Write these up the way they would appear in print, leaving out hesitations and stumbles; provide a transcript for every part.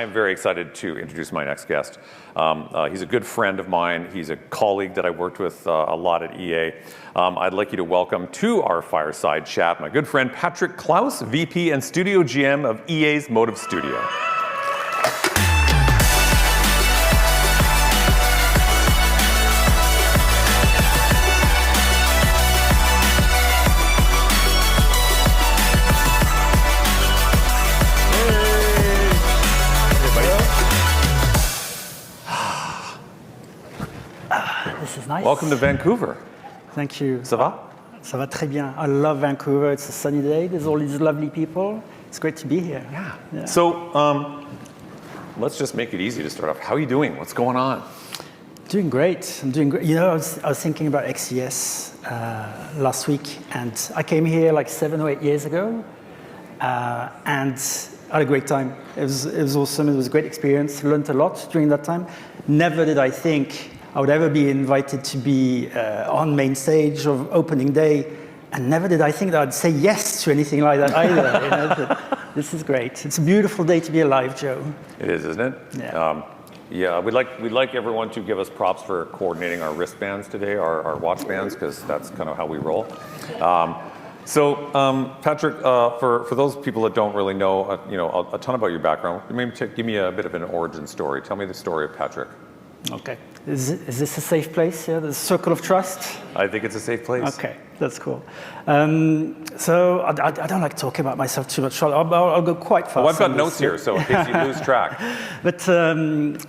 I'm very excited to introduce my next guest. He's a good friend of mine. He's a colleague that I worked with a lot at EA. I'd like you to welcome to our Fireside chat my good friend Patrick Klaus, VP and Studio GM of EA's Motive Studio. This is nice. Welcome to Vancouver. Thank you. Ça va? Ça va très bien. I love Vancouver. It's a sunny day. There's all these lovely people. It's great to be here. Yeah. So let's just make it easy to start off. How are you doing? What's going on? Doing great. I'm doing great. You know, I was thinking about XDS last week, and I came here like 7 or 8 years ago, and I had a great time. It was awesome. It was a great experience. Learned a lot during that time. Never did I think I would ever be invited to be on main stage of opening day, and never did I think that I'd say yes to anything like that either. You know, this is great. It's a beautiful day to be alive, Joe. It is, isn't it? Yeah. Yeah, we'd like everyone to give us props for coordinating our wristbands today, our watch bands, because that's kind of how we roll. Patrick, for those people that don't really know, a ton about your background, maybe give me a bit of an origin story. Tell me the story of Patrick. Okay. Is this a safe place? Yeah, the circle of trust? I think it's a safe place. Okay, that's cool. So I don't like talking about myself too much. I'll go quite fast. Well, I've got notes here, so in case you lose track. But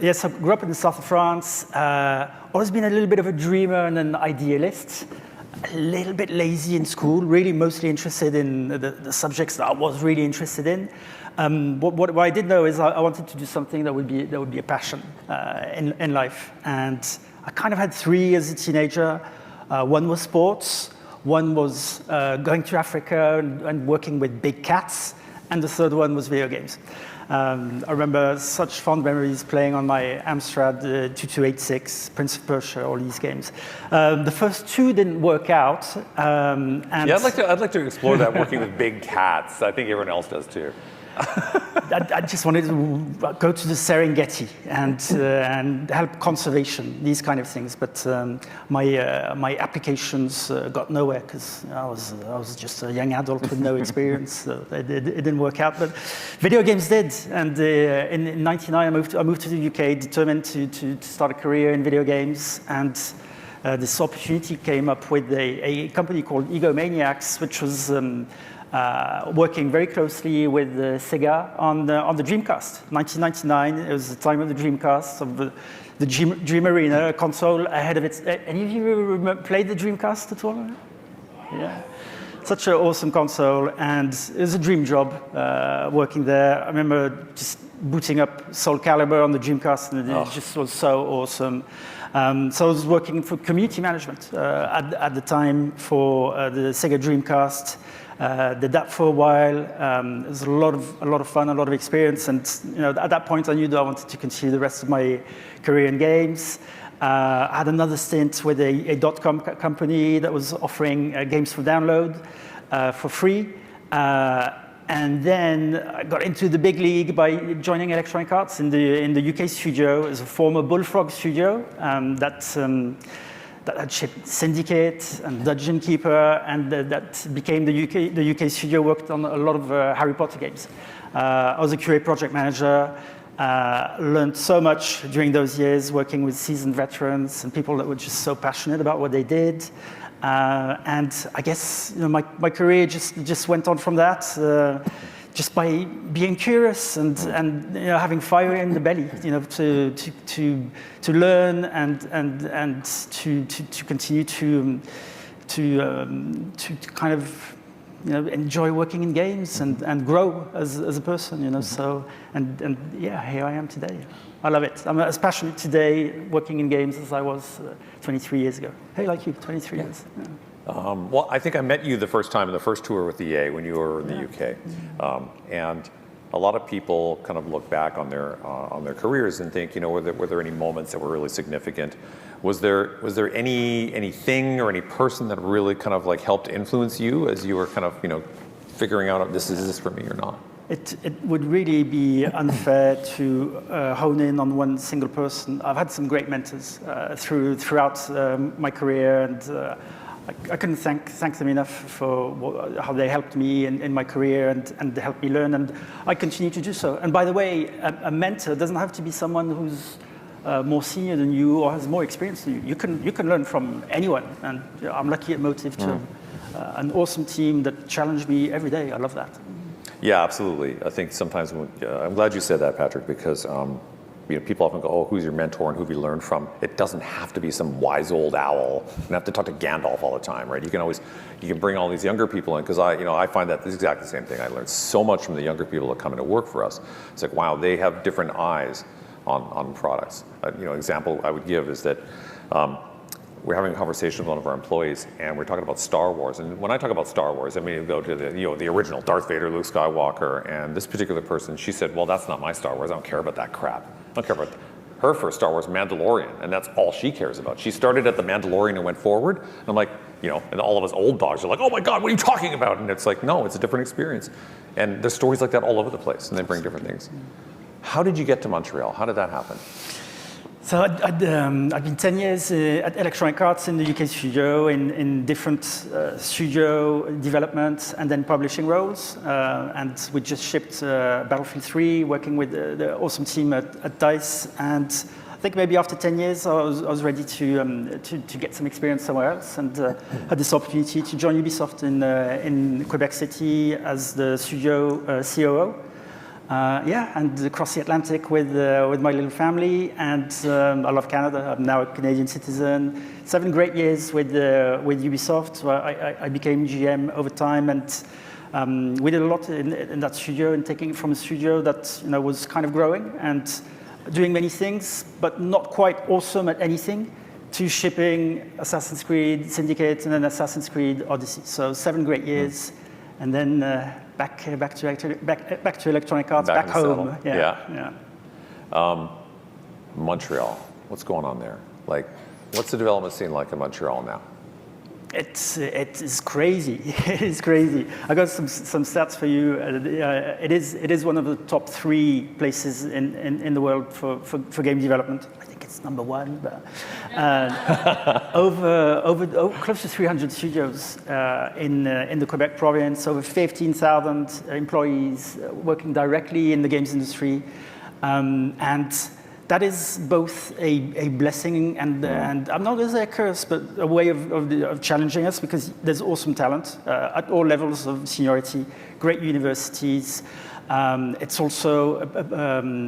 yes, I grew up in the south of France. Always been a little bit of a dreamer and an idealist. A little bit lazy in school, really mostly interested in the subjects that I was really interested in. What I did know is I wanted to do something that would be a passion in life, and I kind of had 3 as a teenager. One was sports, one was going to Africa and working with big cats, and the third one was video games. I remember such fond memories playing on my Amstrad 2286, Prince of Persia, all these games. The first 2 didn't work out. And yeah, I'd like to explore that, working with big cats. I think everyone else does too. I just wanted to go to the Serengeti and help conservation, these kind of things. But my applications got nowhere because I was just a young adult with no experience. So it didn't work out. But video games did. And in '99, I moved to the UK, determined to start a career in video games. And this opportunity came up with a company called Egomaniacs, which was working very closely with Sega on the Dreamcast. 1999, it was the time of the Dreamcast, of the Dream Arena, a console ahead of its... Any of you played the Dreamcast at all? Yeah. Such an awesome console, and it was a dream job working there. I remember just booting up Soul Calibur on the Dreamcast, and it just was so awesome. So I was working for community management at the time for the Sega Dreamcast. Did that for a while. It was a lot of fun, a lot of experience, and at that point I knew that I wanted to continue the rest of my career in games. I had another stint with a .com company that was offering games for download for free. And then I got into the big league by joining Electronic Arts in the UK studio as a former Bullfrog studio that had shipped Syndicate and Dungeon Keeper, and that became the UK studio. Worked on a lot of Harry Potter games. I was a QA project manager. Learned so much during those years working with seasoned veterans and people that were just so passionate about what they did. And I guess my career just went on from that, just by being curious and having fire in the belly, to learn and to continue to kind of enjoy working in games and grow as a person, So and yeah, here I am today. I love it. I'm as passionate today working in games as I was 23 years ago. Hey, like you, 23 years. Yeah. Well, I think I met you the first time in the first tour with EA when you were in the UK, and a lot of people kind of look back on their careers and think, were there any moments that were really significant? Was there anything or any person that really kind of like helped influence you as you were kind of figuring out if this is for me or not? It would really be unfair to hone in on one single person. I've had some great mentors throughout my career, and I couldn't thank them enough for how they helped me in my career and helped me learn, and I continue to do so. And by the way, a mentor doesn't have to be someone who's more senior than you or has more experience than you. You can learn from anyone, and I'm lucky at Motive to have an awesome team that challenge me every day. I love that. Yeah, absolutely. I think sometimes I'm glad you said that, Patrick, because people often go, "Oh, who's your mentor and who have you learned from?" It doesn't have to be some wise old owl. You don't have to talk to Gandalf all the time, right? You can bring all these younger people in, because I find that this is exactly the same thing. I learned so much from the younger people that come in to work for us. It's like, wow, they have different eyes on products. Example I would give is that we're having a conversation with one of our employees, and we're talking about Star Wars. And when I talk about Star Wars, I mean, go to the original Darth Vader, Luke Skywalker, and this particular person, she said, "Well, that's not my Star Wars. I don't care about that crap. I don't care about her first Star Wars, Mandalorian, and that's all she cares about. She started at the Mandalorian and went forward." And I'm like, and all of us old dogs are like, "Oh my God, what are you talking about?" And it's like, no, it's a different experience. And there's stories like that all over the place, and they bring different things. How did you get to Montreal? How did that happen? So I'd been 10 years at Electronic Arts in the UK studio, in different studio development and then publishing roles. And we just shipped Battlefield 3, working with the awesome team at DICE. And I think maybe after 10 years, I was ready to get some experience somewhere else, and had this opportunity to join Ubisoft in Quebec City as the studio COO. And across the Atlantic with my little family, and I love Canada. I'm now a Canadian citizen. 7 great years with Ubisoft. So I became GM over time, and we did a lot in that studio, and taking it from a studio that was kind of growing and doing many things, but not quite awesome at anything, to shipping Assassin's Creed Syndicate and then Assassin's Creed Odyssey. So 7 great years, and then back to Electronic Arts, back home. Yeah. Montreal, what's going on there? Like, what's the development scene like in Montreal now? It is crazy. It is crazy. I got some stats for you. It is one of the top 3 places in the world for game development. I think it's number 1. But over close to 300 studios in the Quebec province. Over 15,000 employees working directly in the games industry, and that is both a blessing and I'm not going to say a curse, but a way of challenging us, because there's awesome talent at all levels of seniority, great universities. It's also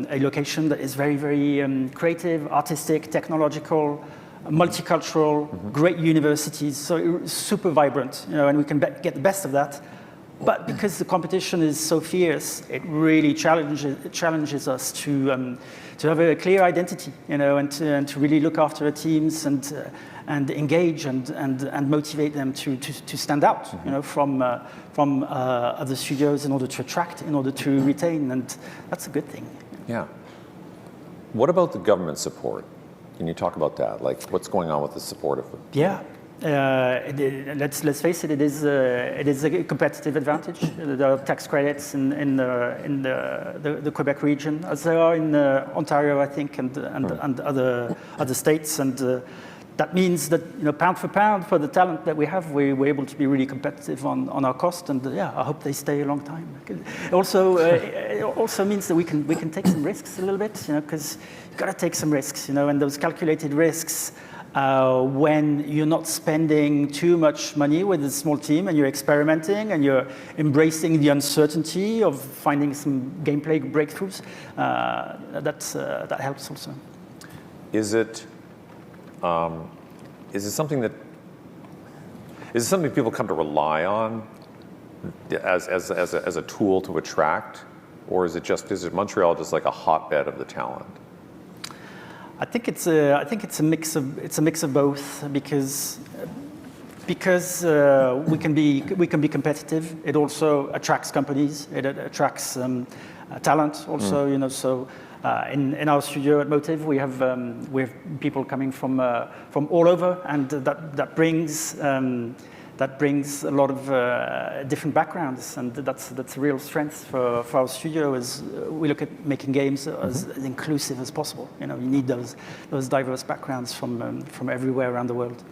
a location that is very, very creative, artistic, technological, multicultural, great universities, so super vibrant, and we can get the best of that. But because the competition is so fierce, it really challenges us to have a clear identity, and to really look after our teams and engage and motivate them to stand out, from other studios, in order to attract, in order to retain, and that's a good thing. Yeah. What about the government support? Can you talk about that? Like, what's going on with the support of it? Yeah. Let's face it. It is a competitive advantage. There are tax credits in the Quebec region, as there are in Ontario, I think, and other states. And that means that pound for pound, for the talent that we have, we're able to be really competitive on our cost. And I hope they stay a long time. It also means that we can take some risks a little bit, because you've got to take some risks, and those calculated risks. When you're not spending too much money with a small team, and you're experimenting and you're embracing the uncertainty of finding some gameplay breakthroughs, that helps also. Is it something people come to rely on as a tool to attract, or is it Montreal just like a hotbed of the talent? I think it's a mix of both, because we can be competitive. It also attracts companies. It attracts talent also. So in our studio at Motive, we have people coming from all over, and that brings that brings a lot of different backgrounds, and that's a real strength for our studio. Is we look at making games as inclusive as possible. You know, you need those diverse backgrounds from everywhere around the world.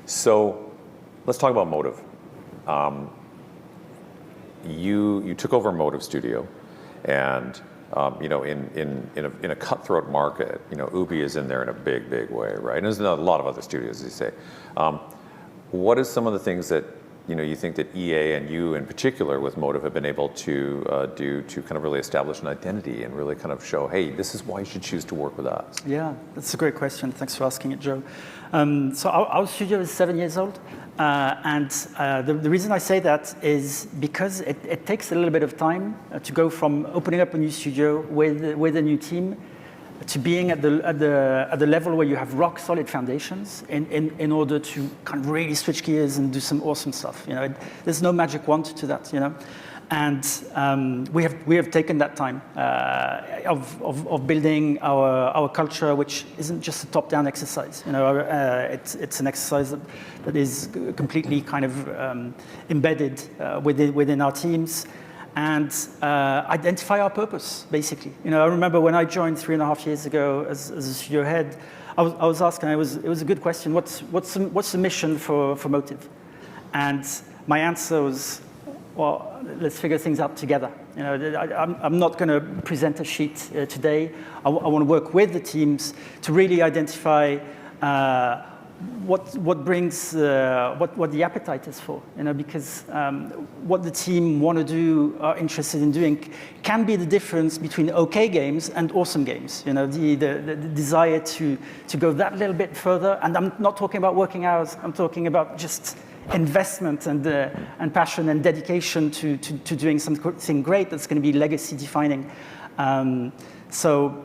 So, let's talk about Motive. You took over Motive Studio, and you know, in a cutthroat market, you know, Ubi is in there in a big way, right? And there's a lot of other studios, as you say. What is some of the things that you think that EA and you in particular with Motive have been able to do to kind of really establish an identity and really kind of show, hey, this is why you should choose to work with us? Yeah, that's a great question. Thanks for asking it, Joe. So our studio is 7 years old, and the reason I say that is because it takes a little bit of time to go from opening up a new studio with a new team to being at the level where you have rock solid foundations in order to kind of really switch gears and do some awesome stuff. You know, there's no magic wand to that. You know, and we have taken that time of building our culture, which isn't just a top-down exercise. You know, it's an exercise that is completely kind of embedded within our teams. And identify our purpose, basically. You know, I remember when I joined 3.5 years ago as a studio head, I was asking, it was a good question, what's the mission for Motive? And my answer was, well, let's figure things out together. You know, I'm not going to present a sheet today. I want to work with the teams to really identify what brings what the appetite is for, you know, because what the team want to do, are interested in doing, can be the difference between okay games and awesome games. You know, the desire to go that little bit further. And I'm not talking about working hours. I'm talking about just investment and passion and dedication to doing something great that's going to be legacy defining. So.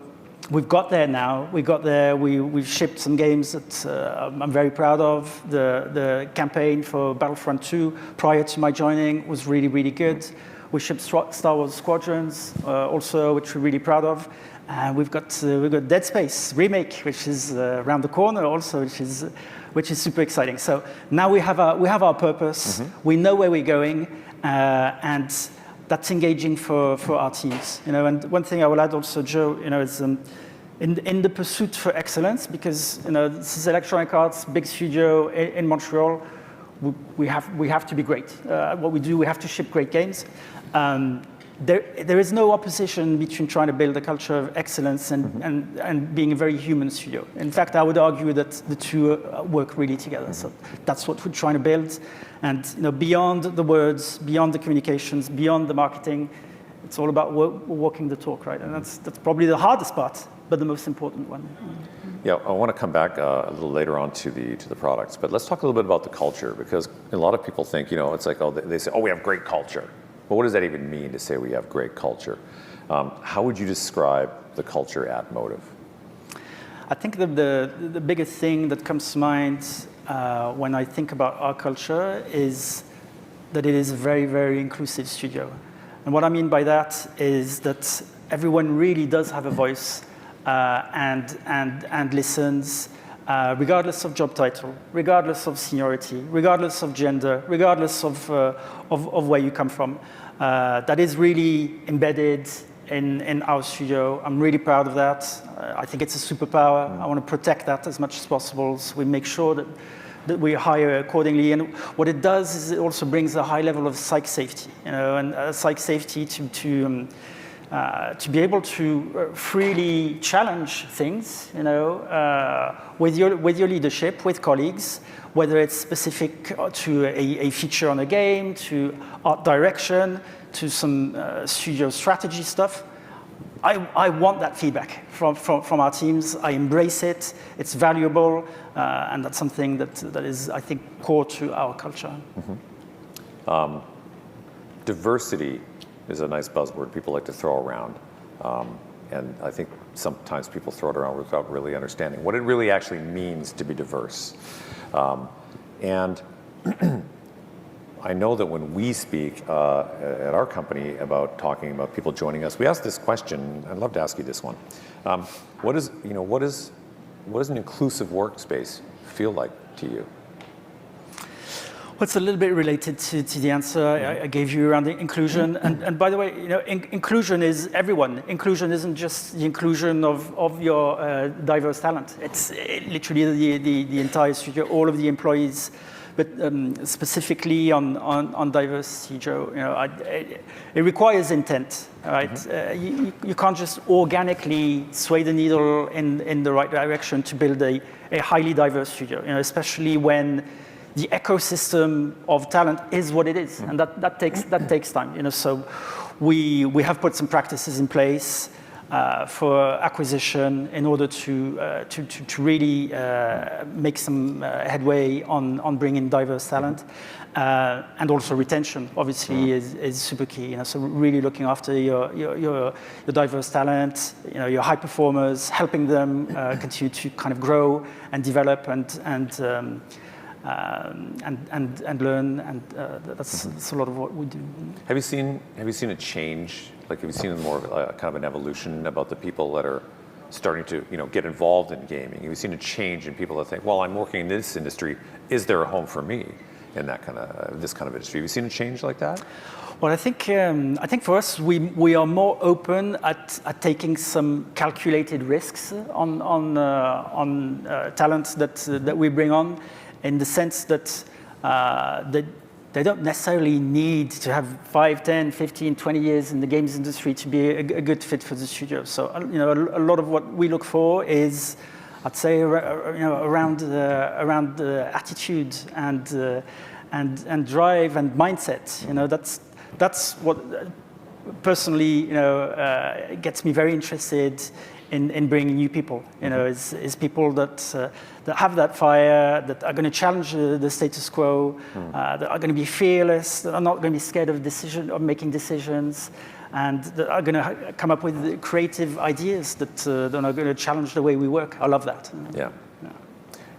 We've got there now. We got there. We've shipped some games that I'm very proud of. The campaign for Battlefront 2 prior to my joining was really good. We shipped Star Wars Squadrons also, which we're really proud of. And we've got Dead Space remake, which is around the corner also, which is super exciting. So now we have our purpose. We know where we're going, and that's engaging for our teams, you know. And one thing I will add also, Joe, you know, is in the pursuit for excellence, because you know this is Electronic Arts, big studio in Montreal. We have to be great. What we do, we have to ship great games. There is no opposition between trying to build a culture of excellence and being a very human studio. In fact, I would argue that the two work really together. So that's what we're trying to build. And you know, beyond the words, beyond the communications, beyond the marketing, it's all about walking the talk, right? And that's probably the hardest part, but the most important one. Yeah, I want to come back a little later on to the products, but let's talk a little bit about the culture, because a lot of people think, you know, it's like, oh, they say, oh, we have great culture. But what does that even mean to say we have great culture? How would you describe the culture at Motive? I think the biggest thing that comes to mind when I think about our culture is that it is a very inclusive studio. And what I mean by that is that everyone really does have a voice and listens, regardless of job title, regardless of seniority, regardless of gender, regardless of where you come from. That is really embedded in our studio. I'm really proud of that. I think it's a superpower. I want to protect that as much as possible. So we make sure that we hire accordingly. And what it does is it also brings a high level of psych safety, you know, and psych safety to be able to freely challenge things, you know, with your leadership, with colleagues, whether it's specific to a feature on a game, to art direction, to some studio strategy stuff. I want that feedback from our teams. I embrace it. It's valuable, and that's something that is, I think, core to our culture. Diversity is a nice buzzword people like to throw around. And I think sometimes people throw it around without really understanding what it really actually means to be diverse. And I know that when we speak at our company about talking about people joining us, we ask this question. I'd love to ask you this one. What does an inclusive workspace feel like to you? What's a little bit related to the answer I gave you around the inclusion, and by the way, inclusion is everyone. Inclusion isn't just the inclusion of your diverse talent. It's literally the entire studio, all of the employees, but specifically on diversity, Joe. It requires intent, right? You can't just organically sway the needle in the right direction to build a highly diverse studio, especially when the ecosystem of talent is what it is, and that takes time. So we have put some practices in place for acquisition in order to really make some headway on bringing diverse talent, and also retention obviously is super key. So really looking after your diverse talent, your high performers, helping them continue to kind of grow and develop and learn, and that's a lot of what we do. Have you seen a change? Like, have you seen more of a kind of an evolution about the people that are starting to get involved in gaming? Have you seen a change in people that think, well, I'm working in this industry, is there a home for me in that this kind of industry? Have you seen a change like that? Well, I think for us, we are more open at taking some calculated risks on talents that we bring on, in the sense that they don't necessarily need to have 5, 10, 15, 20 years in the games industry to be a good fit for the studio. So a lot of what we look for is, I'd say, around attitude and drive and mindset. That's what personally gets me very interested in bringing new people. Is people that have that fire, that are going to challenge the status quo, that are going to be fearless, that are not going to be scared of making decisions, and that are going to come up with creative ideas that are going to challenge the way we work. I love that.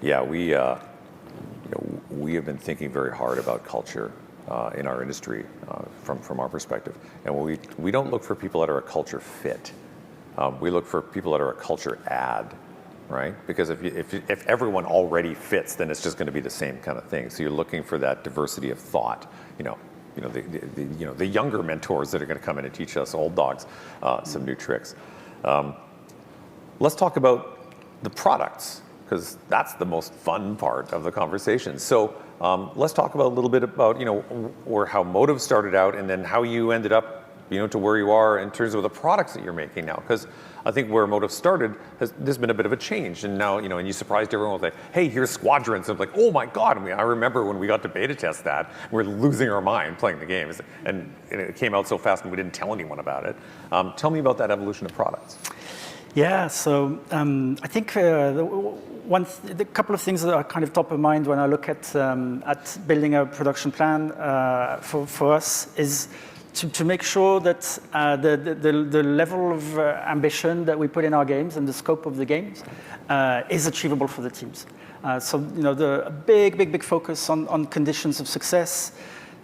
Yeah. We have been thinking very hard about culture in our industry from our perspective, and we don't look for people that are a culture fit. We look for people that are a culture add, right? Because if everyone already fits, then it's just going to be the same kind of thing. So you're looking for that diversity of thought. The younger mentors that are going to come in and teach us old dogs some new tricks. Let's talk about the products, because that's the most fun part of the conversation. So let's talk about a little bit about how Motive started out, and then how you ended up to where you are in terms of the products that you're making now. Because I think where Motive started, there's been a bit of a change. And now, and you surprised everyone with like, hey, here's Squadrons. And I'm like, oh my God. I remember when we got to beta test that, we're losing our mind playing the games. And it came out so fast and we didn't tell anyone about it. Tell me about that evolution of products. Yeah, so I think the couple of things that are kind of top of mind when I look at building a production plan for us is to make sure that the level of ambition that we put in our games and the scope of the games is achievable for the teams. So the big focus on conditions of success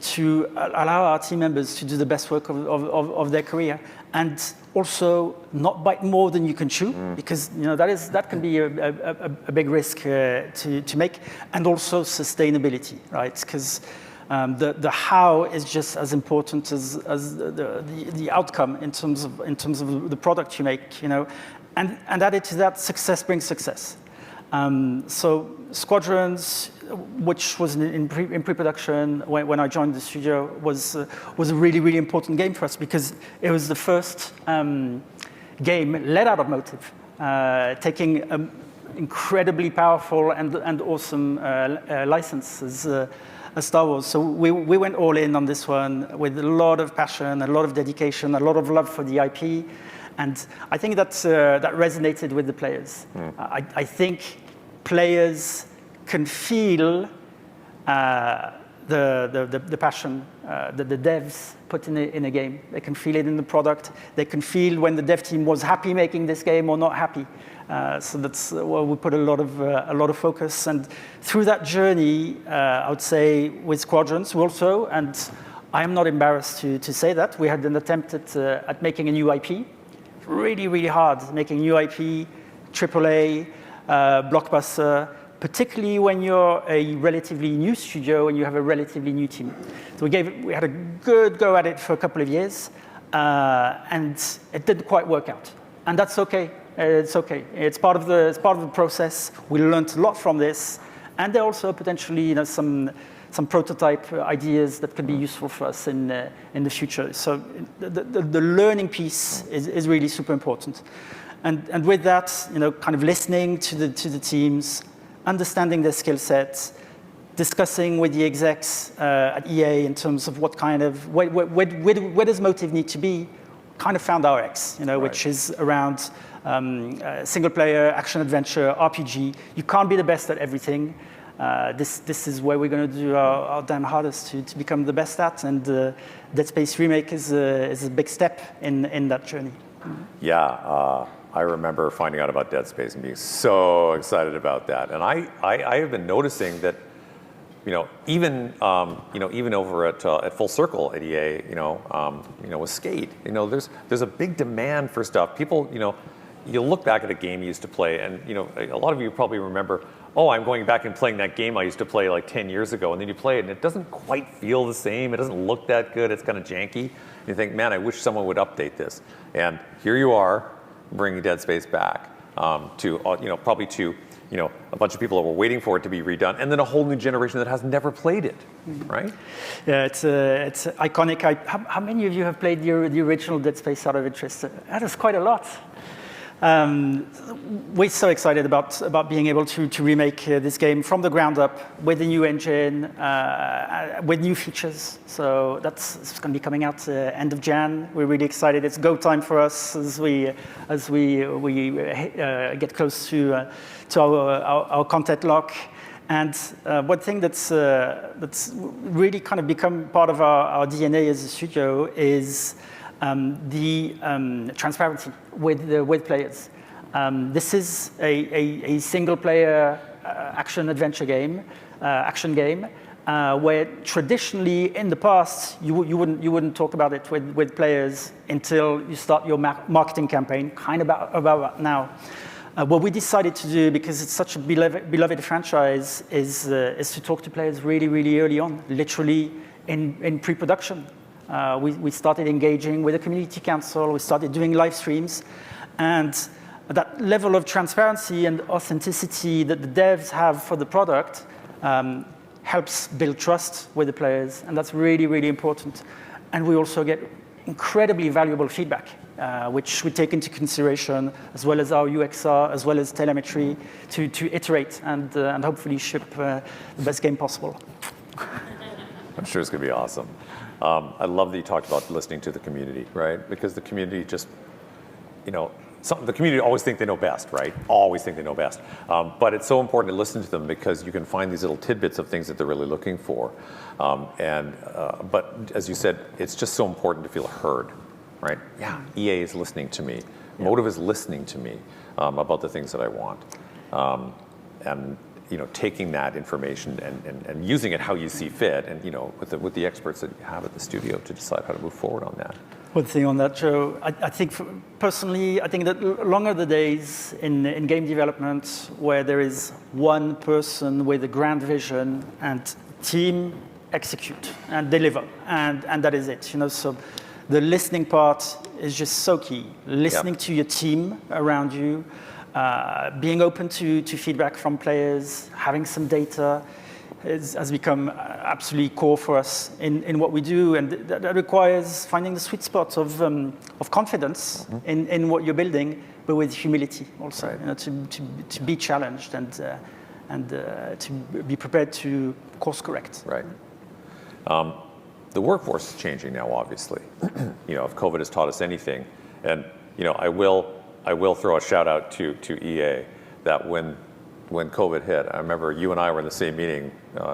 to allow our team members to do the best work of their career, and also not bite more than you can chew, because that can be a big risk to make, and also sustainability, right? Because the how is just as important as the outcome in terms of the product you make, and added to that, success brings success. So Squadrons, which was in pre-production when I joined the studio, was a really important game for us, because it was the first game let out of Motive, taking an incredibly powerful and awesome license as Star Wars. So we went all in on this one with a lot of passion, a lot of dedication, a lot of love for the IP, and I think that resonated with the players. I think players can feel the passion that the devs put in a game. They can feel it in the product. They can feel when the dev team was happy making this game or not happy. So that's where we put a lot of focus. And through that journey, I would say with Squadrons, we also, and I am not embarrassed to say that, we had an attempt at making a new IP. Really hard making new IP, AAA, blockbuster, particularly when you're a relatively new studio and you have a relatively new team. So we had a good go at it for a couple of years, and it didn't quite work out. And that's okay. It's okay. It's part of the process. We learned a lot from this, and there are also potentially some prototype ideas that could be useful for us in the future. So the learning piece is really super important. And with that, kind of listening to the teams, understanding their skill sets, discussing with the execs at EA in terms of what kind of, where does motive need to be, kind of found our X, right. which is around single player, action adventure, RPG. You can't be the best at everything. This is where we're going to do our damn hardest to become the best at, and Dead Space Remake is a big step in that journey. Yeah, I remember finding out about Dead Space and being so excited about that. And I have been noticing that, even over at Full Circle at EA, with Skate, there's a big demand for stuff. People, you look back at a game you used to play, and a lot of you probably remember, oh, I'm going back and playing that game I used to play like 10 years ago, and then you play it, and it doesn't quite feel the same. It doesn't look that good. It's kind of janky. And you think, man, I wish someone would update this. And here you are, bringing Dead Space back to a bunch of people that were waiting for it to be redone, and then a whole new generation that has never played it, right? Yeah, it's iconic. How many of you have played the original Dead Space out of interest? That is quite a lot. We're so excited about being able to remake this game from the ground up with a new engine, with new features. So it's going to be coming out end of Jan. We're really excited. It's go time for us as we get close to our content lock. And one thing that's really kind of become part of our DNA as a studio is the transparency with players. This is a single-player action-adventure game, where traditionally in the past you wouldn't talk about it with players until you start your marketing campaign. Kind of about now. What we decided to do, because it's such a beloved franchise, is to talk to players really, really early on, literally in pre-production. We started engaging with the community council, we started doing live streams, and that level of transparency and authenticity that the devs have for the product helps build trust with the players, and that's really, really important. And we also get incredibly valuable feedback, which we take into consideration, as well as our UXR, as well as telemetry, to iterate and hopefully ship the best game possible. I'm sure it's going to be awesome. I love that you talked about listening to the community, right? Because the community just, the community always think they know best, right? Always think they know best. But it's so important to listen to them because you can find these little tidbits of things that they're really looking for. But as you said, it's just so important to feel heard, right? Yeah, EA is listening to me. Yeah. Motive is listening to me about the things that I want. And taking that information and using it how you see fit, and with the experts that you have at the studio to decide how to move forward on that. One thing on that, Joe, I think personally, I think that long are the days in game development where there is one person with a grand vision and team execute and deliver, and that is it. So the listening part is just so key. Listening to your team around you. Being open to feedback from players, having some data has become absolutely core for us in what we do, and that requires finding the sweet spot of confidence in what you're building, but with humility also, right. To be challenged and to be prepared to course correct. Right. The workforce is changing now, obviously. If COVID has taught us anything, and I will throw a shout out to EA that when COVID hit, I remember you and I were in the same meeting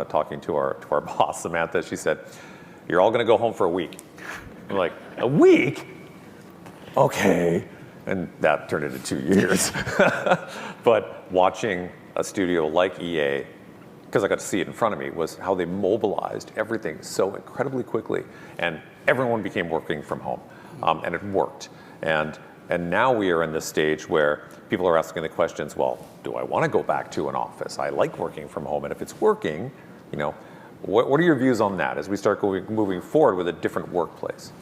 talking to our boss, Samantha. She said, "You're all going to go home for a week." I'm like, "A week? Okay." And that turned into 2 years. But watching a studio like EA, because I got to see it in front of me, was how they mobilized everything so incredibly quickly, and everyone became working from home, and it worked. And And now we are in this stage where people are asking the questions, well, do I want to go back to an office? I like working from home, and if it's working, what are your views on that as we start moving forward with a different workplace?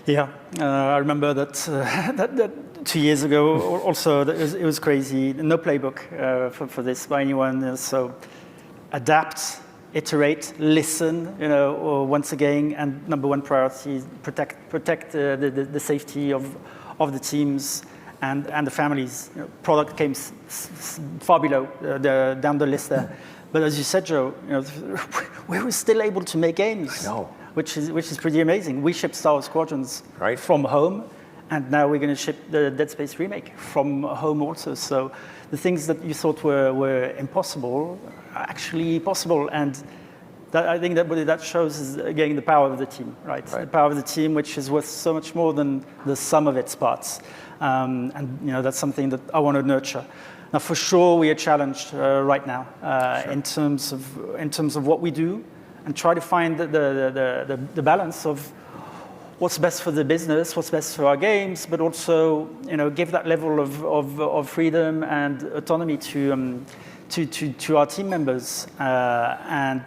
Yeah, I remember that, that 2 years ago also, it was crazy. No playbook for this by anyone. So adapt, iterate, listen, once again, and number one priority, protect the safety of the teams and the families. Product came far below, down the list there. But as you said, Joe, we were still able to make games. I know. Which is pretty amazing. We shipped Star Wars Squadrons from home, and now we're going to ship the Dead Space remake from home also. So the things that you thought were impossible are actually possible, and I think that shows is again the power of the team, right? The power of the team, which is worth so much more than the sum of its parts, and that's something that I want to nurture. Now, for sure, we are challenged right now in terms of what we do, and try to find the balance of what's best for the business, what's best for our games, but also give that level of freedom and autonomy to our team members. And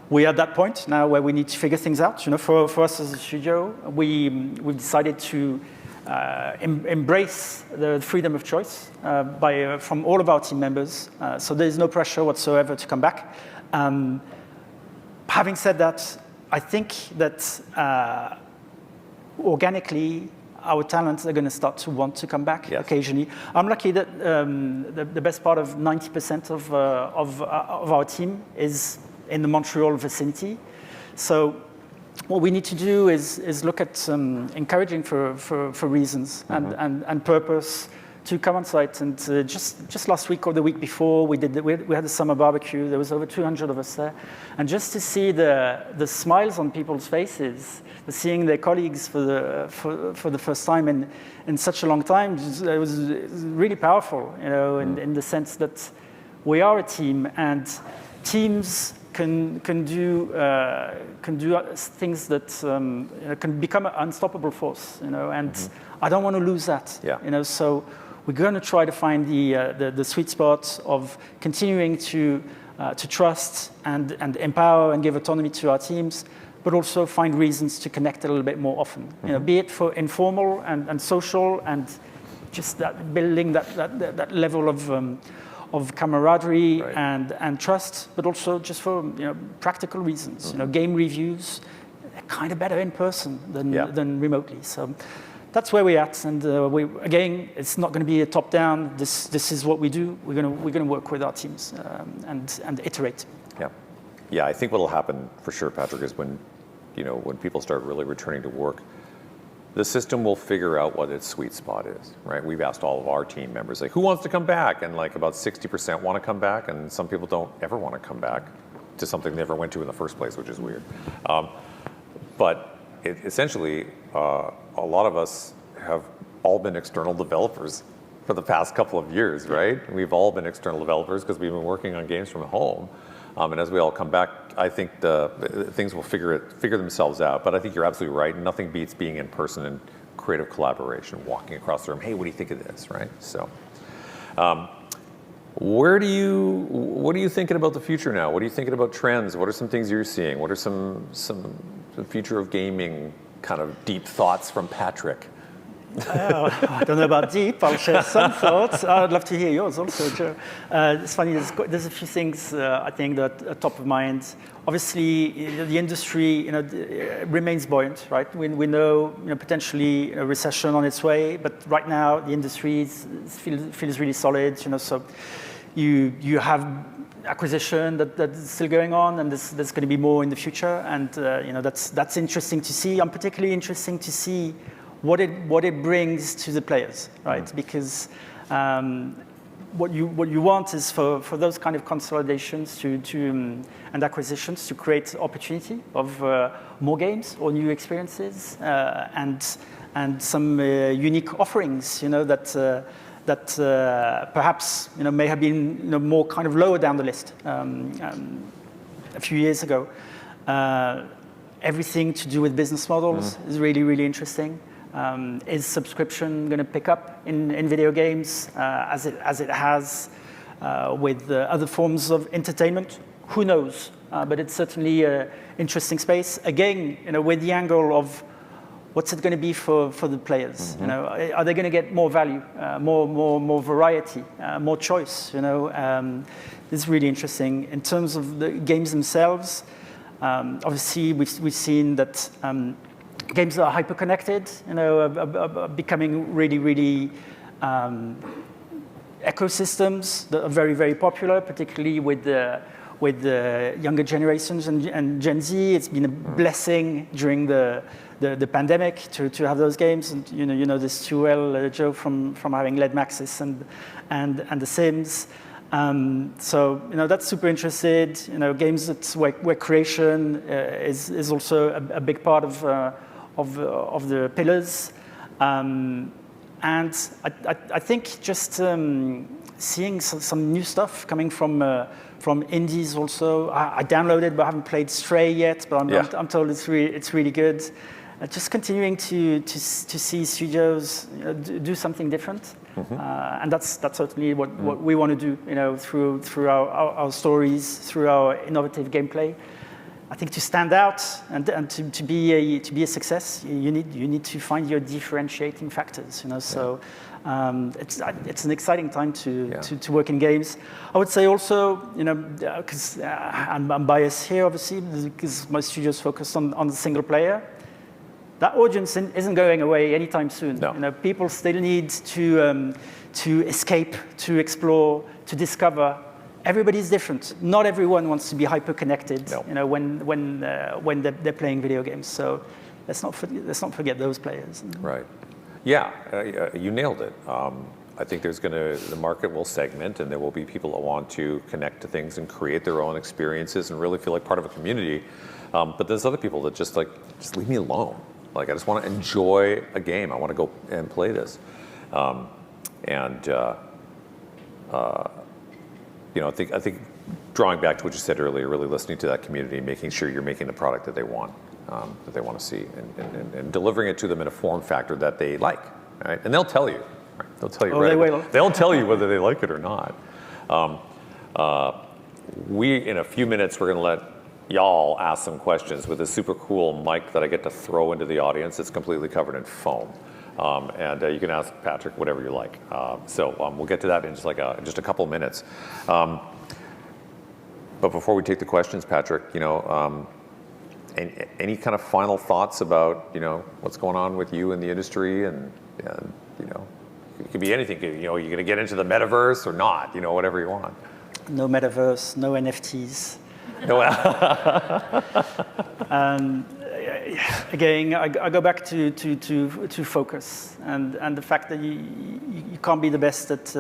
we're at that point now where we need to figure things out. For us as a studio, we've decided to embrace the freedom of choice from all of our team members. So there's no pressure whatsoever to come back. Having said that, I think that organically, our talents are going to start to want to come back occasionally. I'm lucky that the best part of 90% of our team is in the Montreal vicinity. So what we need to do is look at encouraging for reasons and purpose to come on site. And just last week or the week before, we had a summer barbecue. There was over 200 of us there, and just to see the smiles on people's faces, seeing their colleagues for the first time in such a long time, it was really powerful. In the sense that we are a team, and teams can do things that can become an unstoppable force. And I don't want to lose that. So we're going to try to find the sweet spot of continuing to trust and empower and give autonomy to our teams, but also find reasons to connect a little bit more often. Be it for informal and social, and just that building that level of camaraderie and trust, but also just for practical reasons. Game reviews are kind of better in person than remotely. So that's where we're at, and again, it's not going to be a top-down. This is what we do. We're going to work with our teams and iterate. Yeah. I think what will happen for sure, Patrick, is when people start really returning to work, the system will figure out what its sweet spot is, right? We've asked all of our team members, who wants to come back? And about 60% want to come back, and some people don't ever want to come back to something they never went to in the first place, which is weird. But essentially, a lot of us have all been external developers for the past couple of years, right? We've all been external developers because we've been working on games from home. And as we all come back, I think things will figure themselves out. But I think you're absolutely right. Nothing beats being in person and creative collaboration, walking across the room. Hey, what do you think of this, right? So, what are you thinking about the future now? What are you thinking about trends? What are some things you're seeing? What are some future of gaming kind of deep thoughts from Patrick? I don't know about deep. I'll share some thoughts. I'd love to hear yours also, Joe. It's funny, there's a few things I think that are top of mind. Obviously, the industry remains buoyant, right? We know potentially a recession on its way, but right now the industry feels really solid. So you have acquisition that's still going on, and there's going to be more in the future, and that's interesting to see. I'm particularly interested to see what it brings to the players, right? Because what you want is for those kind of consolidations and acquisitions to create opportunity of more games or new experiences and some unique offerings, that perhaps may have been more kind of lower down the list a few years ago. Everything to do with business models is really, really interesting. Is subscription going to pick up in video games as it has with other forms of entertainment? Who knows? But it's certainly an interesting space. Again, with the angle of what's it going to be for the players? Mm-hmm. Are they going to get more value, more variety, more choice? This is really interesting. In terms of the games themselves, obviously we've seen that games that are hyper-connected, are becoming really ecosystems that are very, very popular, particularly with the younger generations and Gen Z. It's been a blessing during the pandemic to have those games, and you know this too well, Joe, from having led Maxis and The Sims. So that's super interested. Games where creation is also a big part of the pillars, and I think just seeing some new stuff coming from indies also. I downloaded, but I haven't played Stray yet. But I'm told it's really good. Just continuing to see studios do something different, mm-hmm. And that's certainly what we want to do. Through our stories, through our innovative gameplay. I think to stand out and to be a success, you need to find your differentiating factors. So it's an exciting time to work in games. I would say also, because I'm biased here, obviously, because my studio's focused on the single player. That audience isn't going away anytime soon. No. People still need to escape, to explore, to discover. Everybody's different. Not everyone wants to be hyper-connected. No. When they're playing video games. So let's not forget those players. Right. Yeah, you nailed it. I think the market will segment, and there will be people that want to connect to things and create their own experiences and really feel like part of a community. But there's other people that just leave me alone. I just want to enjoy a game. I want to go and play this. I think drawing back to what you said earlier, really listening to that community, making sure you're making the product that they want to see, and delivering it to them in a form factor that they like, right? And they'll tell you. Right? They'll tell you. Oh, right? They will. They'll tell you whether they like it or not. In a few minutes, we're going to let y'all ask some questions with a super cool mic that I get to throw into the audience. It's completely covered in foam. And you can ask Patrick whatever you like. So we'll get to that in just a couple of minutes. But before we take the questions, Patrick, any kind of final thoughts about what's going on with you in the industry, and it could be anything. You're going to get into the metaverse or not? Whatever you want. No metaverse, no NFTs. No. Again, I go back to focus and the fact that you can't be the best at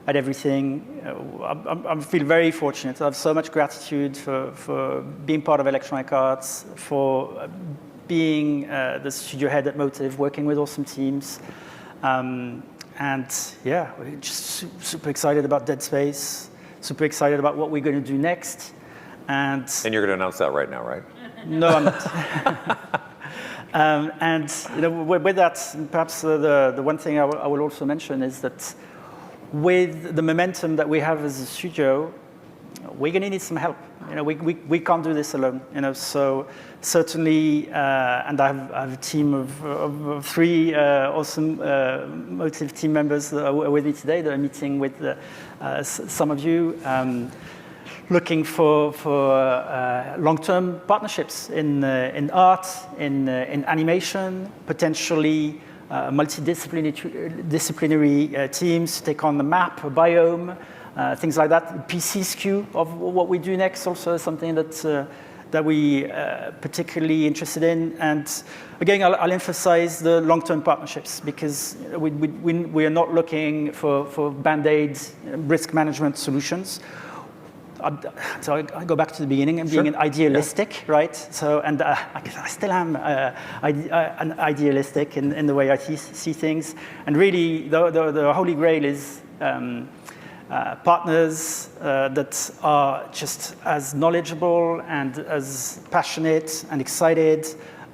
everything. I feel very fortunate. I have so much gratitude for being part of Electronic Arts, for being the studio head at Motive, working with awesome teams. We're just super excited about Dead Space, super excited about what we're going to do next. And you're going to announce that right now, right? No, I'm not. With that, perhaps the one thing I will also mention is that with the momentum that we have as a studio, we're going to need some help. We can't do this alone. So certainly, and I have a team of 3 awesome Motive team members that are with me today. That are meeting with some of you. Looking for long-term partnerships in art, in animation, potentially multidisciplinary teams to take on the map, a biome, things like that. PC SKU of what we do next also is something that we particularly interested in. And again, I'll emphasize the long-term partnerships, because we are not looking for band-aid risk management solutions. So I go back to the beginning and being an idealistic, right? So, and I still am an idealistic in the way I see things. And really, the holy grail is partners that are just as knowledgeable and as passionate and excited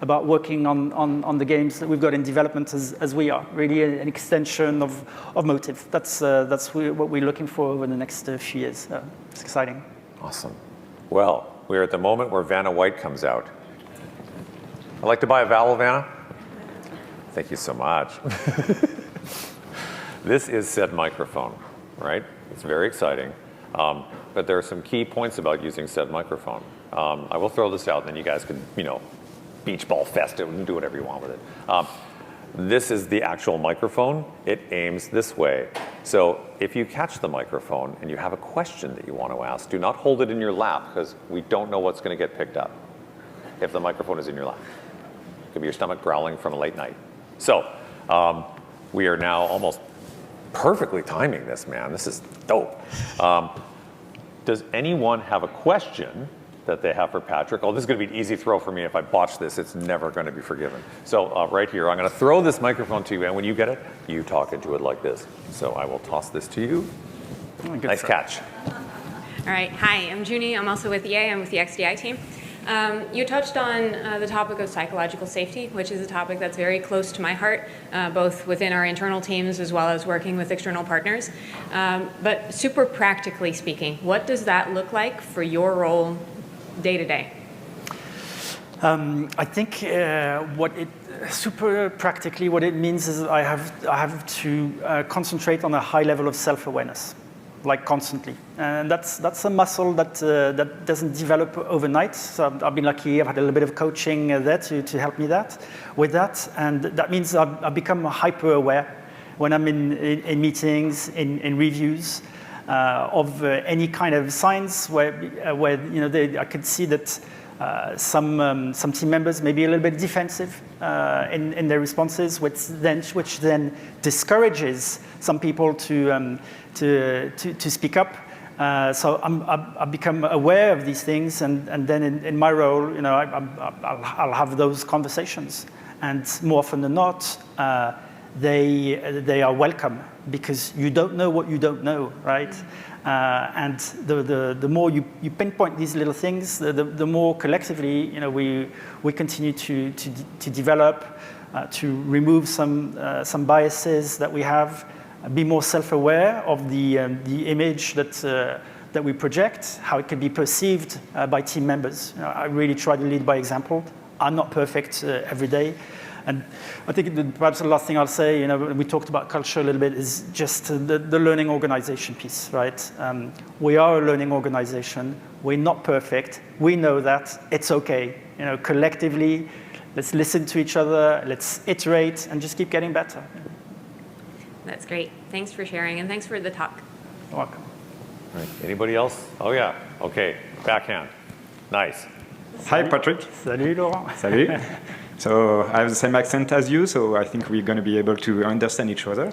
about working on the games that we've got in development as we are. Really an extension of Motive. That's what we're looking for over the next few years. It's exciting. Awesome. Well, we're at the moment where Vanna White comes out. I'd like to buy a vowel, Vanna. Thank you so much. This is said microphone, right? It's very exciting. But there are some key points about using said microphone. I will throw this out, and then you guys can, beach ball fest it and do whatever you want with it. This is the actual microphone. It aims this way. So if you catch the microphone and you have a question that you want to ask, do not hold it in your lap, because we don't know what's going to get picked up if the microphone is in your lap. It could be your stomach growling from a late night. So we are now almost perfectly timing this, man. This is dope. Does anyone have a question that they have for Patrick? Oh, this is going to be an easy throw for me. If I botch this, it's never going to be forgiven. So right here, I'm going to throw this microphone to you, and when you get it, you talk into it like this. So I will toss this to you. Oh, nice catch. All right. Hi, I'm Junie. I'm also with EA. I'm with the XDI team. You touched on the topic of psychological safety, which is a topic that's very close to my heart, both within our internal teams as well as working with external partners. But super practically speaking, what does that look like for your role day to day? I think super practically, what it means is I have to concentrate on a high level of self-awareness, like constantly, and that's a muscle that doesn't develop overnight. So I've been lucky; I've had a little bit of coaching there to help me with that, and that means I've become hyper aware when I'm in meetings, in reviews. Of any kind of signs where I could see that some team members may be a little bit defensive in their responses, which then discourages some people to speak up. So I've become aware of these things, and then in my role, I'll have those conversations, and more often than not, they are welcome, because you don't know what you don't know, right? And the more you pinpoint these little things, the more collectively, we continue to develop, to remove some biases that we have, be more self-aware of the image that we project, how it can be perceived by team members. I really try to lead by example. I'm not perfect every day. And I think perhaps the last thing I'll say, we talked about culture a little bit, is just the learning organization piece, right? We are a learning organization. We're not perfect. We know that. It's okay. Collectively, let's listen to each other. Let's iterate and just keep getting better. That's great. Thanks for sharing, and thanks for the talk. You're welcome. All right. Anybody else? Oh, yeah. Okay. Backhand. Nice. Hi, Patrick. Salut, Laurent. Salut. So I have the same accent as you, so I think we're going to be able to understand each other.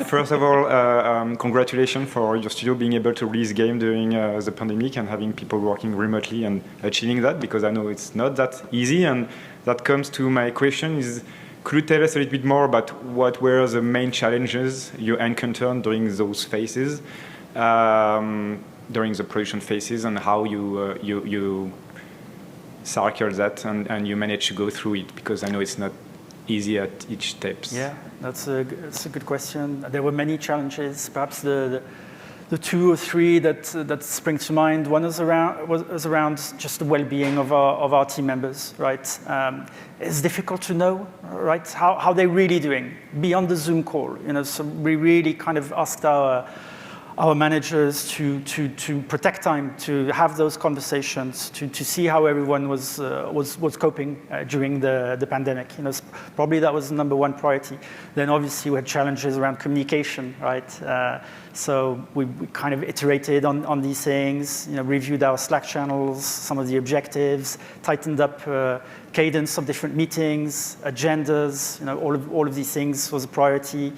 First of all, congratulations for your studio being able to release game during the pandemic and having people working remotely and achieving that, because I know it's not that easy. And that comes to my question is, could you tell us a little bit more about what were the main challenges you encountered during those phases, during the production phases, and how you circle that and you manage to go through it, because I know it's not easy at each step. Yeah, that's a good question. There were many challenges. Perhaps the two or three that spring to mind. One was around just the well-being of our team members. Right, it's difficult to know, right, how they're really doing beyond the Zoom call. So we really kind of asked our managers to protect time, to have those conversations, to see how everyone was coping during the pandemic. Probably that was the number one priority. Then obviously we had challenges around communication, right? So we kind of iterated on these things, reviewed our Slack channels, some of the objectives, tightened up cadence of different meetings, agendas. All of these things was a priority.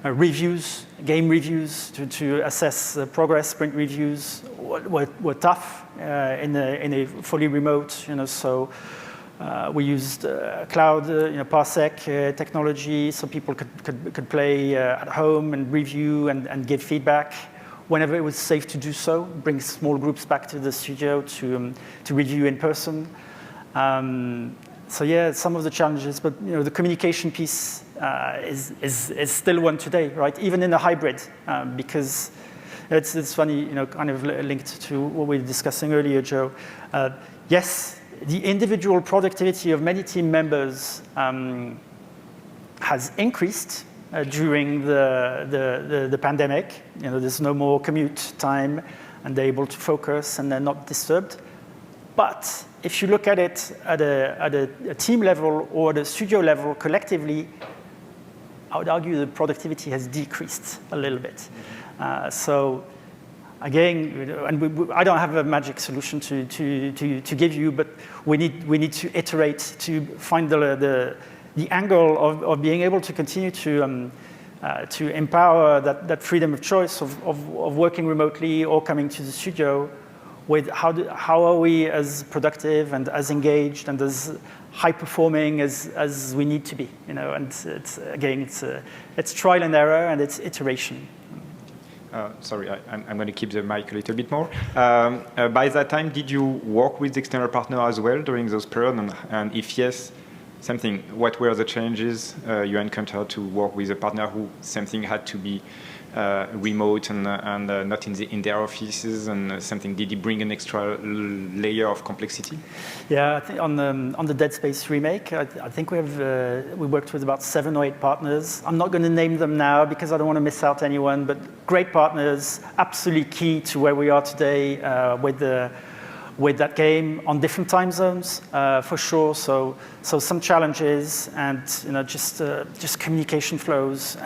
Reviews, game reviews to assess progress. Sprint reviews were tough in a fully remote. So we used cloud, Parsec technology, so people could play at home and review and give feedback whenever it was safe to do so. Bring small groups back to the studio to review in person. So yeah, some of the challenges, but the communication piece is still one today, right? Even in a hybrid, because it's funny, kind of linked to what we were discussing earlier, Joe. Yes, the individual productivity of many team members has increased during the pandemic. There's no more commute time, and they're able to focus, and they're not disturbed. But if you look at it at a team level or at a studio level collectively, I would argue the productivity has decreased a little bit. So again, and I don't have a magic solution to give you, but we need to iterate to find the angle of being able to continue to empower that freedom of choice of working remotely or coming to the studio. With how are we as productive and as engaged and as high performing as we need to be, and it's trial and error and it's iteration. Sorry, I'm going to keep the mic a little bit more. By that time, did you work with external partner as well during those periods? And if yes, something, what were the changes you encountered to work with a partner who something had to be remote and not in their offices, and something, did it bring an extra layer of complexity? Yeah, I think on the Dead Space remake, I think we worked with about 7 or 8 partners. I'm not going to name them now because I don't want to miss out anyone, but great partners, absolutely key to where we are today with that game on different time zones, for sure. So some challenges and just communication flows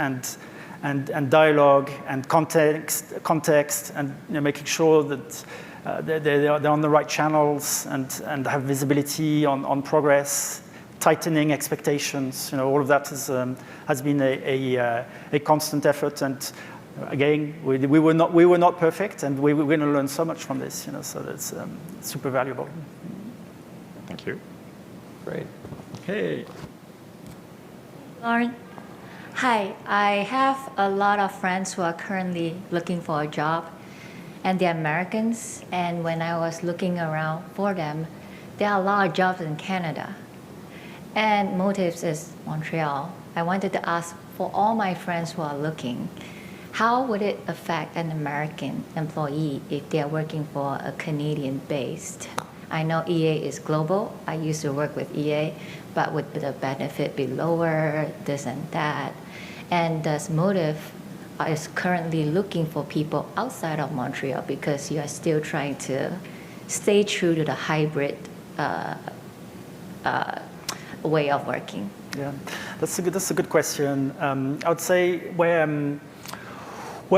and dialogue and context and making sure that they're on the right channels and have visibility on progress, tightening expectations. All of that has been a constant effort. And again, we were not perfect, and we were going to learn so much from this. So that's super valuable. Thank you. Great. Hey. Lauren. Hi, I have a lot of friends who are currently looking for a job, and they're Americans. And when I was looking around for them, there are a lot of jobs in Canada. And Motives is Montreal. I wanted to ask, for all my friends who are looking, how would it affect an American employee if they're working for a Canadian-based? I know EA is global. I used to work with EA, but would the benefit be lower, this and that? And does Motive is currently looking for people outside of Montreal because you are still trying to stay true to the hybrid way of working? Yeah, that's a good question. I would say where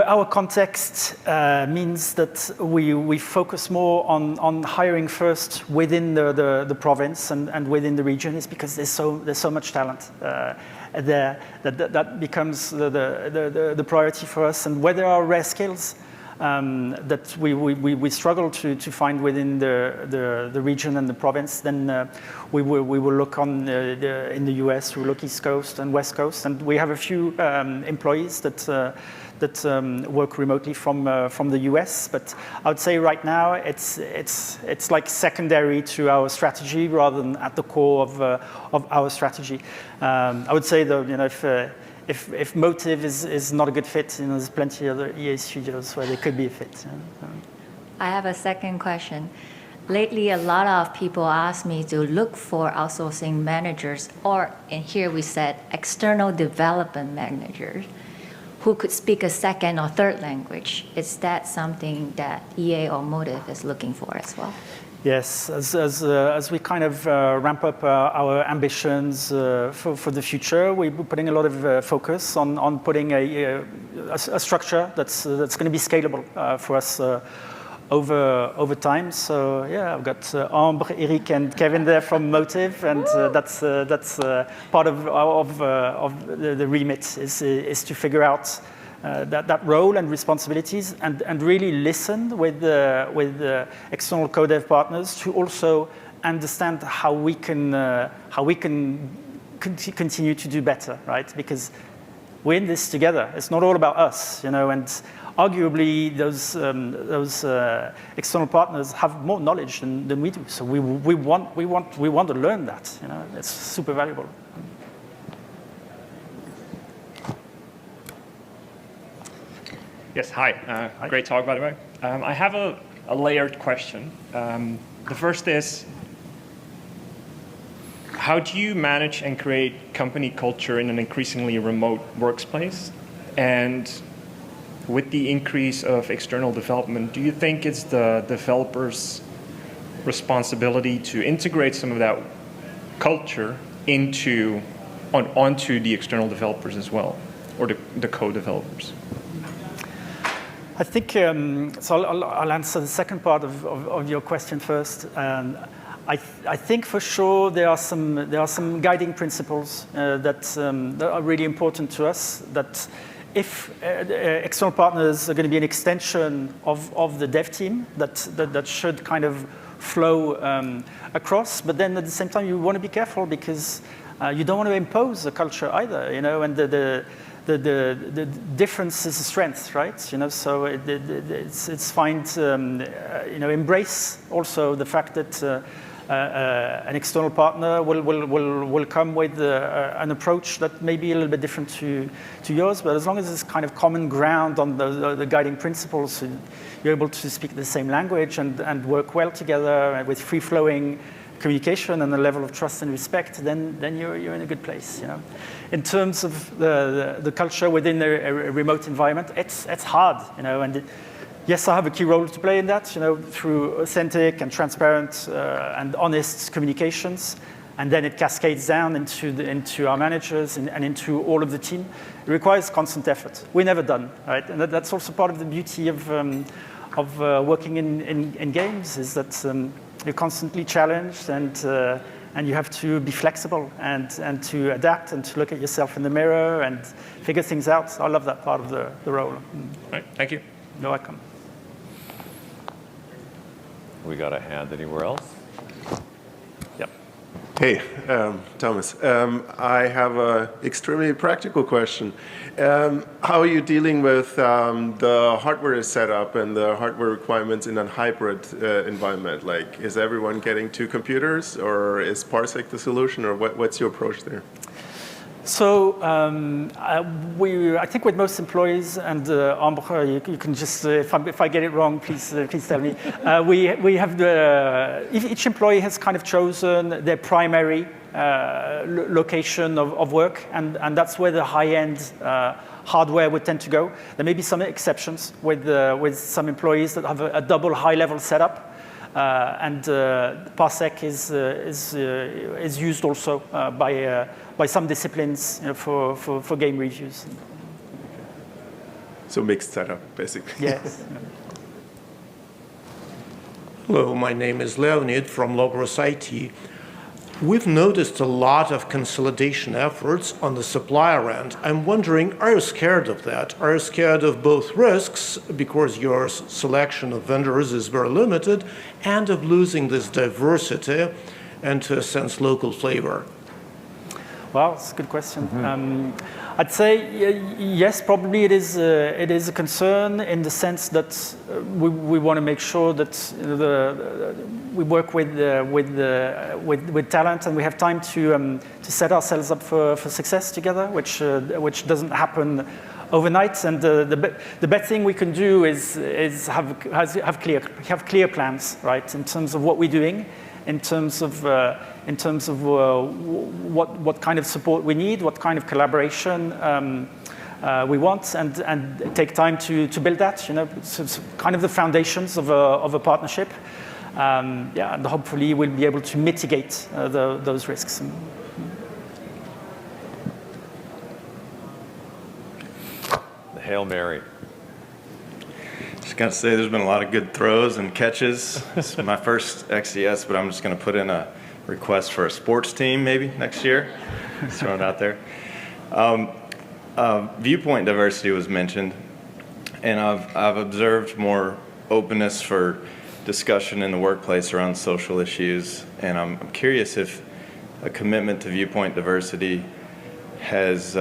our context means that we focus more on hiring first within the province and within the region is because there's so much talent there that becomes the priority for us. And where there are rare skills that we struggle to find within the region and the province, then we will look in the US, we will look East Coast and West Coast, and we have a few employees that work remotely from the US. But I would say right now it's like secondary to our strategy rather than at the core of our strategy. I would say though, if Motive is not a good fit, there's plenty of other EA studios where they could be a fit. I have a second question. Lately, a lot of people ask me to look for outsourcing managers, or in here we said external development managers, who could speak a second or third language. Is that something that EA or Motive is looking for as well? Yes, as we kind of ramp up our ambitions for the future, we're putting a lot of focus on putting a structure that's going to be scalable for us over time. So yeah, I've got Ambre, Eric, and Kevin there from Motive, and that's part of the remit is to figure out that role and responsibilities, and really listen with external co-dev partners to also understand how we can continue to do better, right? Because we're in this together. It's not all about us, and arguably those external partners have more knowledge than we do. So we want to learn that. It's super valuable. Yes, hi. Great talk, by the way. I have a layered question. The first is, how do you manage and create company culture in an increasingly remote workspace? And with the increase of external development, do you think it's the developers' responsibility to integrate some of that culture onto the external developers as well, or the co-developers? I think, so I'll answer the second part of your question first. I think for sure there are some guiding principles that are really important to us, that if external partners are going to be an extension of the dev team, that should kind of flow across. But then at the same time, you want to be careful because you don't want to impose a culture either, and the difference is a strength, right? So it's fine to embrace also the fact that an external partner will come with an approach that may be a little bit different to yours, but as long as it's kind of common ground on the guiding principles, you're able to speak the same language and work well together with free-flowing communication and a level of trust and respect, then you're in a good place. In terms of the culture within a remote environment, it's hard, and yes, I have a key role to play in that, through authentic and transparent and honest communications, and then it cascades down into our managers and into all of the team. It requires constant effort. We're never done, right? And that's also part of the beauty of working in games, is that you're constantly challenged, and you have to be flexible and to adapt and to look at yourself in the mirror and figure things out. I love that part of the role. All right, thank you. You're welcome. We got a hand anywhere else? Yep. Hey, Thomas. I have an extremely practical question. How are you dealing with the hardware setup and the hardware requirements in a hybrid environment? Like, is everyone getting two computers, or is Parsec the solution, or what's your approach there? So I think with most employees, and Ambre, you can just, if I get it wrong, please tell me. We have each employee has kind of chosen their primary location of work, and that's where the high-end hardware would tend to go. There may be some exceptions with some employees that have a double high-level setup. And Parsec is used also by some disciplines, for game reviews. So mixed setup, basically. Yes. Hello, my name is Leonid from Logros IT. We've noticed a lot of consolidation efforts on the supplier end. I'm wondering, are you scared of that? Are you scared of both risks, because your selection of vendors is very limited, and of losing this diversity and, to a sense, local flavor? Well, it's a good question. I'd say yes, probably it is a concern in the sense that we want to make sure that we work with talent, and we have time to set ourselves up for success together, which doesn't happen overnight. And the best thing we can do is have clear plans, right, in terms of what we're doing, in terms of what kind of support we need, what kind of collaboration we want, and take time to build that. It's kind of the foundations of a partnership. And hopefully we'll be able to mitigate those risks. The Hail Mary. Just got to say, there's been a lot of good throws and catches. This is my first XDS, but I'm just going to put in a request for a sports team maybe next year. Just throwing it out there. Viewpoint diversity was mentioned, and I've observed more openness for discussion in the workplace around social issues, and I'm curious if a commitment to viewpoint diversity has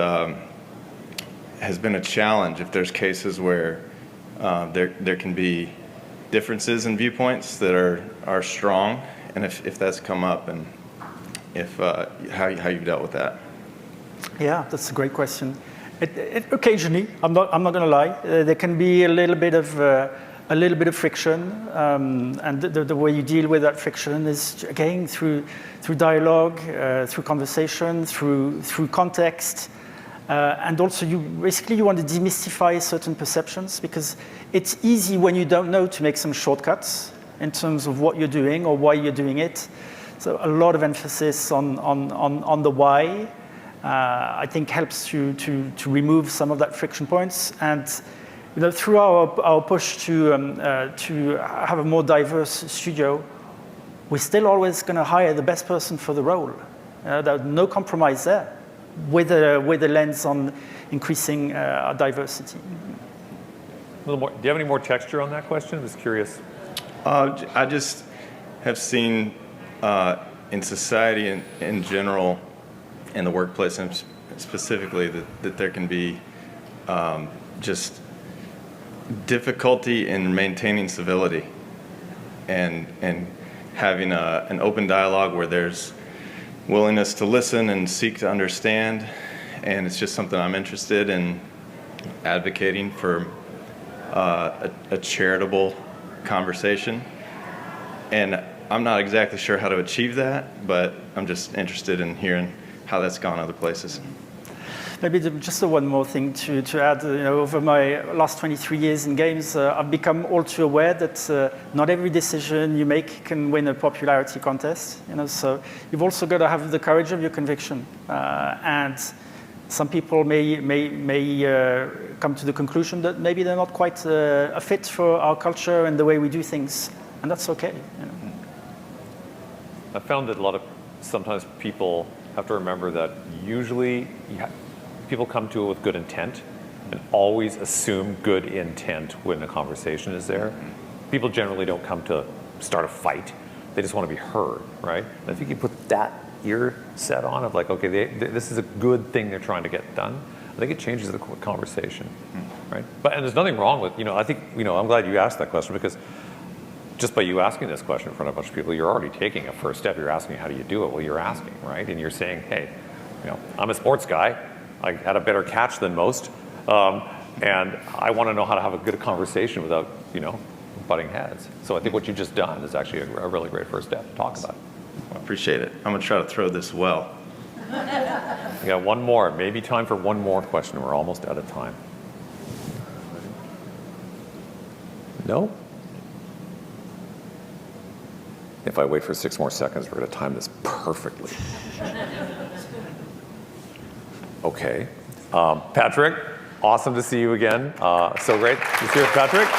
has been a challenge if there's cases where there can be differences in viewpoints that are strong, and if that's come up, and if how you've dealt with that. Yeah, that's a great question. Occasionally, I'm not going to lie, there can be a little bit of friction, and the way you deal with that friction is again through dialogue, through conversation, through context, and also you want to demystify certain perceptions, because it's easy when you don't know to make some shortcuts in terms of what you're doing or why you're doing it. So a lot of emphasis on the why. I think helps to remove some of that friction points, and through our push to have a more diverse studio, we're still always going to hire the best person for the role. There's no compromise there, with a lens on increasing diversity. A little more. Do you have any more texture on that question? I was curious. I just have seen in society in general, in the workplace and specifically, that there can be just difficulty in maintaining civility and having an open dialogue where there's willingness to listen and seek to understand. And it's just something I'm interested in advocating for, a charitable conversation. And I'm not exactly sure how to achieve that, but I'm just interested in hearing how that's gone other places. Maybe just one more thing to add. Over my last 23 years in games, I've become all too aware that not every decision you make can win a popularity contest. So you've also got to have the courage of your conviction. And some people may come to the conclusion that maybe they're not quite a fit for our culture and the way we do things, and that's okay. I found that sometimes people have to remember that usually people come to it with good intent and always assume good intent when a conversation is there. People generally don't come to start a fight. They just want to be heard, right? And I think you put that ear set on of like, okay, this is a good thing they're trying to get done. I think it changes the conversation, right? And there's nothing wrong with, I think, I'm glad you asked that question, because just by you asking this question in front of a bunch of people, you're already taking a first step. You're asking, how do you do it? Well, you're asking, right? And you're saying, hey, I'm a sports guy. I had a better catch than most. And I want to know how to have a good conversation without, butting heads. So I think what you've just done is actually a really great first step to talk about it. I appreciate it. I'm going to try to throw this well. We got one more. Maybe time for one more question. We're almost out of time. No? If I wait for 6 more seconds, we're going to time this perfectly. Okay. Patrick, awesome to see you again. So great to see you, Patrick.